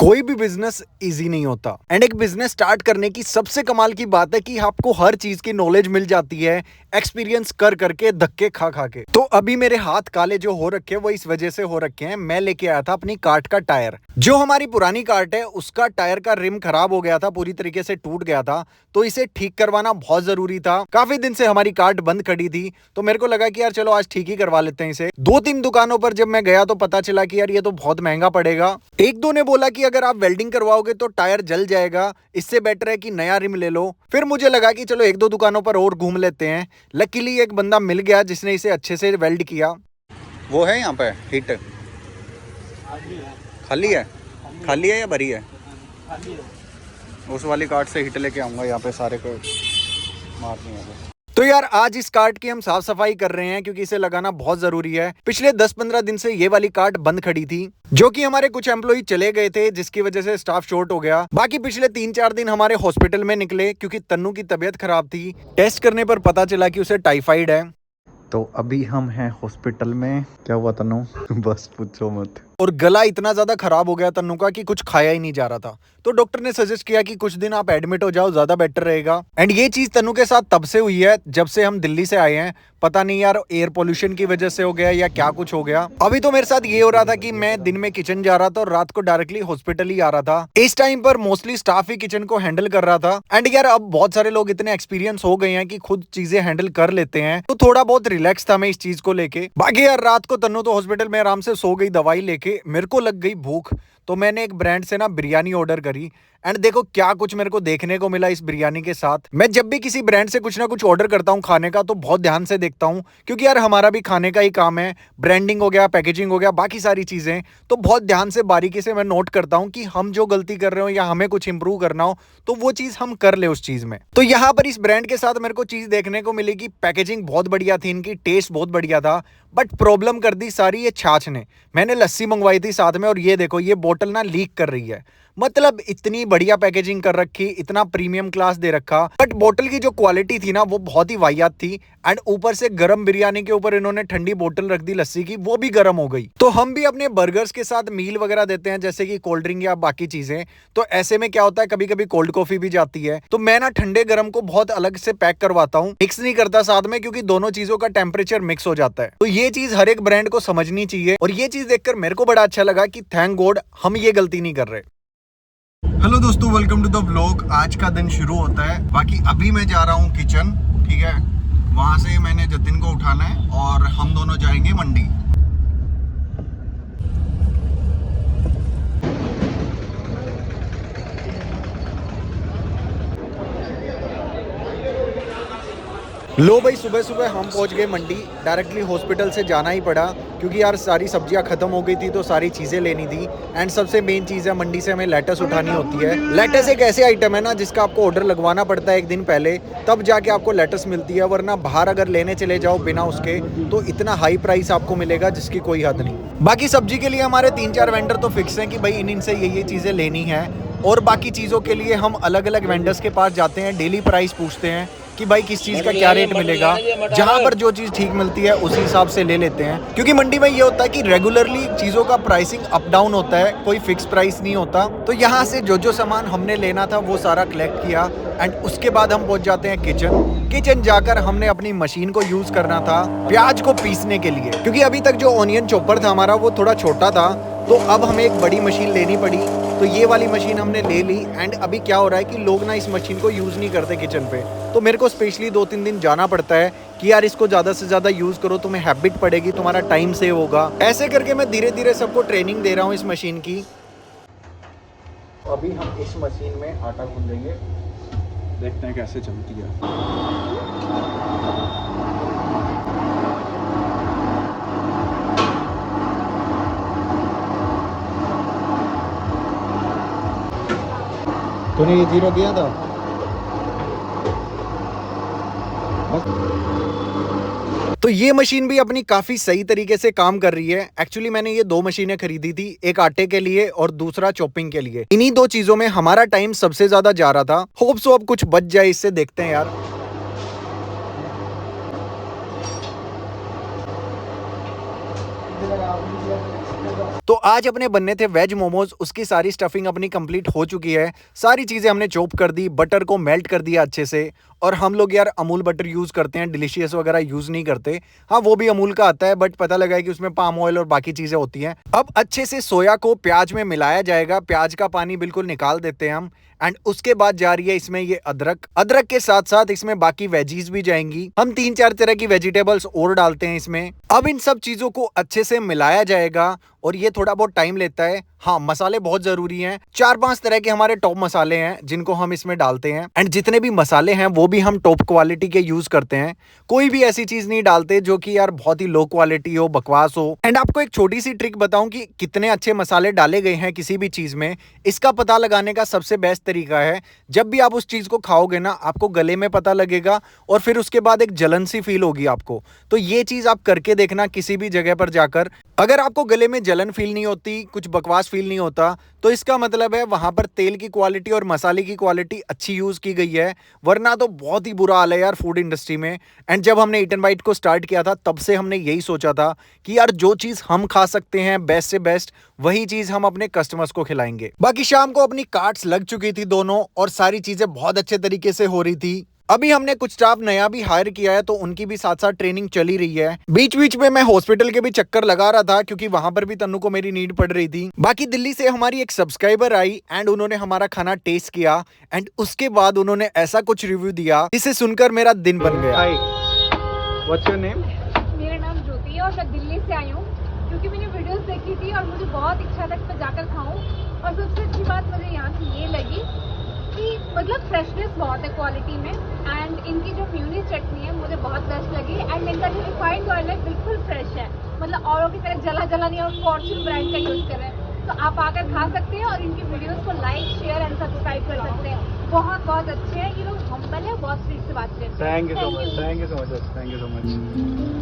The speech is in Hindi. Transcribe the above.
कोई भी बिजनेस इजी नहीं होता एंड एक बिजनेस स्टार्ट करने की सबसे कमाल की बात है कि आपको हर चीज की नॉलेज मिल जाती है एक्सपीरियंस कर करके धक्के खा खा के। तो अभी मेरे हाथ काले जो हो रखे हैं वो इस वजह से हो रखे हैं, मैं लेके आया था अपनी कार्ट का टायर। जो हमारी पुरानी कार्ट है उसका टायर का रिम खराब हो गया था, पूरी तरीके से टूट गया था, तो इसे ठीक करवाना बहुत जरूरी था। काफी दिन से हमारी कार्ट बंद खड़ी थी तो मेरे को लगा कि यार चलो आज ठीक ही करवा लेते हैं इसे। 2-3 दुकानों पर जब मैं गया तो पता चला कि यार ये तो बहुत महंगा पड़ेगा। एक दो ने बोला कि अगर आप वेल्डिंग करवाओगे तो टायर जल जाएगा, इससे बेटर है कि नया रिम ले लो। फिर मुझे लगा कि चलो एक दो दुकानों पर और घूम लेते हैं। लकीली एक बंदा मिल गया जिसने इसे अच्छे से वेल्ड किया। वो है यहाँ पे हिट खाली है, खाली है या भरी है? उस वाली कार्ट से हिट लेके आऊंगा, यहाँ पे सारे को मारनी है। तो यार आज इस कार्ट की हम साफ सफाई कर रहे हैं क्योंकि इसे लगाना बहुत जरूरी है। पिछले 10-15 दिन से ये वाली कार्ट बंद खड़ी थी, जो कि हमारे कुछ एम्प्लॉय चले गए थे जिसकी वजह से स्टाफ शॉर्ट हो गया। बाकी पिछले 3-4 दिन हमारे हॉस्पिटल में निकले क्योंकि तन्नू की तबीयत खराब थी। टेस्ट करने पर पता चला कि उसे टाइफाइड है। तो अभी हम हैं हॉस्पिटल में। क्या हुआ तन्नू? बस पूछो मत। और गला इतना ज्यादा खराब हो गया तन्नू का कि कुछ खाया ही नहीं जा रहा था। तो डॉक्टर ने सजेस्ट किया कि कुछ दिन आप एडमिट हो जाओ, ज्यादा बेटर रहेगा। एंड ये चीज तन्नू के साथ तब से हुई है जब से हम दिल्ली से आए हैं। पता नहीं यार एयर पोल्यूशन की वजह से हो गया या क्या कुछ हो गया। अभी तो मेरे साथ ये हो रहा था कि मैं दिन में किचन जा रहा था और रात को डायरेक्टली हॉस्पिटल ही आ रहा था। इस टाइम पर मोस्टली स्टाफ ही किचन को हैंडल कर रहा था। एंड यार अब बहुत सारे लोग इतने एक्सपीरियंस हो गए हैं कि खुद चीजें हैंडल कर लेते हैं, तो थोड़ा बहुत रिलैक्स था मैं इस चीज को लेके। बाकी यार रात को तन्नू तो हॉस्पिटल में आराम से सो गई दवाई लेके। मेरे को लग गई भूख, तो मैंने एक ब्रांड से ना बिरयानी ऑर्डर करी। एंड देखो क्या कुछ मेरे को देखने को मिला इस बिरयानी के साथ। मैं जब भी किसी ब्रांड से कुछ ना कुछ ऑर्डर करता हूँ खाने का तो बहुत ध्यान से देखता हूँ, क्योंकि यार हमारा भी खाने का ही काम है। ब्रांडिंग हो गया, पैकेजिंग हो गया, बाकी सारी चीजें तो बहुत ध्यान से बारीकी से मैं नोट करता हूँ कि हम जो गलती कर रहे हो या हमें कुछ इंप्रूव करना हो तो वो चीज हम कर ले उस चीज में। तो यहाँ पर इस ब्रांड के साथ मेरे को चीज देखने को मिली कि पैकेजिंग बहुत बढ़िया थी, इनकी टेस्ट बहुत बढ़िया था, बट प्रॉब्लम कर दी सारी ये छाछ ने। मैंने लस्सी मंगवाई थी साथ में और ये देखो ये बोतल ना लीक कर रही है। मतलब इतनी बढ़िया पैकेजिंग कर रखी, इतना प्रीमियम क्लास दे रखा, बट बोतल की जो क्वालिटी थी ना वो बहुत ही वाहियात थी। एंड ऊपर से गरम बिरयानी के ऊपर इन्होंने ठंडी बोतल रख दी लस्सी की, वो भी गर्म हो गई। तो हम भी अपने बर्गर्स के साथ मील वगैरह देते हैं जैसे कि कोल्ड ड्रिंक या बाकी चीजें, तो ऐसे में क्या होता है कभी कभी कोल्ड कॉफी भी जाती है। तो मैं ना ठंडे गर्म को बहुत अलग से पैक करवाता हूँ, मिक्स नहीं करता साथ में, क्योंकि दोनों चीजों का टेम्परेचर मिक्स हो जाता है। तो ये चीज हर एक ब्रांड को समझनी चाहिए और ये चीज देखकर मेरे को बड़ा अच्छा लगा कि थैंक गॉड हम ये गलती नहीं कर रहे। हेलो दोस्तों, वेलकम टू द व्लॉग। आज का दिन शुरू होता है। बाकी अभी मैं जा रहा हूँ किचन, ठीक है। वहां से मैंने जतिन को उठाना है और हम दोनों जाएंगे मंडी। लो भाई, सुबह सुबह हम पहुंच गए मंडी। डायरेक्टली हॉस्पिटल से जाना ही पड़ा क्योंकि यार सारी सब्जियां खत्म हो गई थी तो सारी चीज़ें लेनी थी। एंड सबसे मेन चीज़ है मंडी से हमें लेटस उठानी होती है। लेटस एक ऐसे आइटम है ना जिसका आपको ऑर्डर लगवाना पड़ता है एक दिन पहले, तब जाके आपको लेटस मिलती है। वरना बाहर अगर लेने चले जाओ बिना उसके तो इतना हाई प्राइस आपको मिलेगा जिसकी कोई हद नहीं। बाकी सब्जी के लिए हमारे 3-4 वेंडर तो फिक्स हैं कि भाई इनसे ये चीज़ें लेनी है, और बाकी चीज़ों के लिए हम अलग अलग वेंडर्स के पास जाते हैं, डेली प्राइस पूछते हैं कि भाई किस चीज़ का क्या रेट मिलेगा। जहां पर जो चीज़ ठीक मिलती है उसी हिसाब से ले लेते हैं, क्योंकि मंडी में ये होता है कि रेगुलरली चीज़ों का प्राइसिंग अप डाउन होता है, कोई फिक्स प्राइस नहीं होता। तो यहाँ से जो सामान हमने लेना था वो सारा कलेक्ट किया एंड उसके बाद हम पहुंच जाते हैं किचन जाकर हमने अपनी मशीन को यूज़ करना था प्याज को पीसने के लिए, क्योंकि अभी तक जो ऑनियन चॉपर था हमारा वो थोड़ा छोटा था, तो अब हमें एक बड़ी मशीन लेनी पड़ी। तो ये वाली मशीन हमने ले ली। एंड अभी क्या हो रहा है कि लोग ना इस मशीन को यूज़ नहीं करते किचन पे, तो मेरे को स्पेशली 2-3 दिन जाना पड़ता है कि यार इसको ज़्यादा से ज़्यादा यूज़ करो, तुम्हें हैबिट पड़ेगी, तुम्हारा टाइम सेव होगा। ऐसे करके मैं धीरे धीरे सबको ट्रेनिंग दे रहा हूँ इस मशीन की। अभी हम इस मशीन में आटा गूंदेंगे, देखते हैं कैसे चलती है। तूने ये 0 किया था? तो ये मशीन भी अपनी काफी सही तरीके से काम कर रही है। एक्चुअली मैंने ये 2 मशीनें खरीदी थी, एक आटे के लिए और दूसरा चॉपिंग के लिए। इन्हीं 2 चीजों में हमारा टाइम सबसे ज्यादा जा रहा था। होप सो अब कुछ बच जाए इससे, देखते हैं यार। तो आज अपने बनने थे वेज मोमोज, उसकी सारी स्टफिंग अपनी कंप्लीट हो चुकी है। सारी चीज़ें हमने चॉप कर दी, बटर को मेल्ट कर दिया अच्छे से। और हम लोग यार अमूल बटर यूज़ करते हैं, डिलीशियस वगैरह यूज़ नहीं करते। हाँ, वो भी अमूल का आता है, बट पता लगा है कि उसमें पाम ऑयल और बाकी चीज़ें होती हैं। अब अच्छे से सोया को प्याज में मिलाया जाएगा, प्याज का पानी बिल्कुल निकाल देते हैं हम। एंड उसके बाद जा रही है इसमें ये अदरक, अदरक के साथ साथ इसमें बाकी वेजीज भी जाएंगी। हम 3-4 तरह की वेजिटेबल्स और डालते हैं इसमें। अब इन सब चीज़ों को अच्छे से मिलाया जाएगा और ये थोड़ा बहुत टाइम लेता है। हाँ, मसाले बहुत जरूरी हैं। 4-5 तरह के हमारे टॉप मसाले हैं जिनको हम इसमें डालते हैं। एंड जितने भी मसाले हैं वो भी हम टॉप क्वालिटी के यूज करते हैं। कोई भी ऐसी चीज नहीं डालते जो कि यार बहुत ही लो क्वालिटी हो, बकवास हो। एंड आपको एक छोटी सी ट्रिक बताऊं कि कितने अच्छे मसाले डाले गए हैं किसी भी चीज में, इसका पता लगाने का सबसे बेस्ट तरीका है, जब भी आप उस चीज को खाओगे ना, आपको गले में पता लगेगा और फिर उसके बाद एक जलन सी फील होगी आपको। तो ये चीज आप करके देखना किसी भी जगह पर जाकर। अगर आपको गले में जलन फील नहीं होती, कुछ बकवास फील नहीं होता, तो इसका मतलब है वहां पर तेल की क्वालिटी और मसाले की क्वालिटी अच्छी यूज की गई है। वरना तो बहुत ही बुरा हाल है यार फूड इंडस्ट्री में। एंड जब हमने ईट एंड बाइट को स्टार्ट किया था, तब से हमने यही सोचा था कि यार जो चीज हम खा सकते हैं बेस्ट से बेस्ट, वही चीज हम अपने कस्टमर्स को खिलाएंगे। बाकी शाम को अपनी कार्ट्स लग चुकी थी दोनों और सारी चीजें बहुत अच्छे तरीके से हो रही थी। अभी हमने कुछ स्टाफ नया भी हायर किया है, तो उनकी भी साथ साथ ट्रेनिंग चली रही है। बीच बीच में मैं हॉस्पिटल के भी चक्कर लगा रहा था क्योंकि वहां पर भी तन्नू को मेरी नीड पड़ रही थी। बाकी दिल्ली से हमारी एक सब्सक्राइबर आई एंड उन्होंने हमारा खाना टेस्ट किया एंड उसके बाद उन्होंने ऐसा कुछ रिव्यू दिया जिसे सुनकर मेरा दिन बन गया। हाय, व्हाट्स योर नेम? मेरा नाम ज्योति है और मैं दिल्ली से आई हूँ क्योंकि मैंने वीडियोस देखी थी और मुझे बहुत इच्छा था कि मैं जाकर खाऊं। और सबसे अच्छी बात मुझे यहाँ की ये लगी कि मतलब फ्रेशनेस बहुत है क्वालिटी में। एंड इनकी जो म्यूनी चटनी है मुझे बहुत बेस्ट लगी। एंड इनका जो रिफाइंड ऑयल है बिल्कुल फ्रेश है, मतलब औरों की तरह जला जला नहीं, और फॉर्च्यून ब्रांड का यूज़ कर रहे हैं। तो आप आकर खा सकते हैं और इनकी वीडियोस को लाइक, शेयर एंड सब्सक्राइब कर सकते हैं। बहुत बहुत अच्छे हैं ये लोग, हम्बल है, बहुत स्वीट से बात करते हैं। Thank you so much, thank you so much, thank you so much.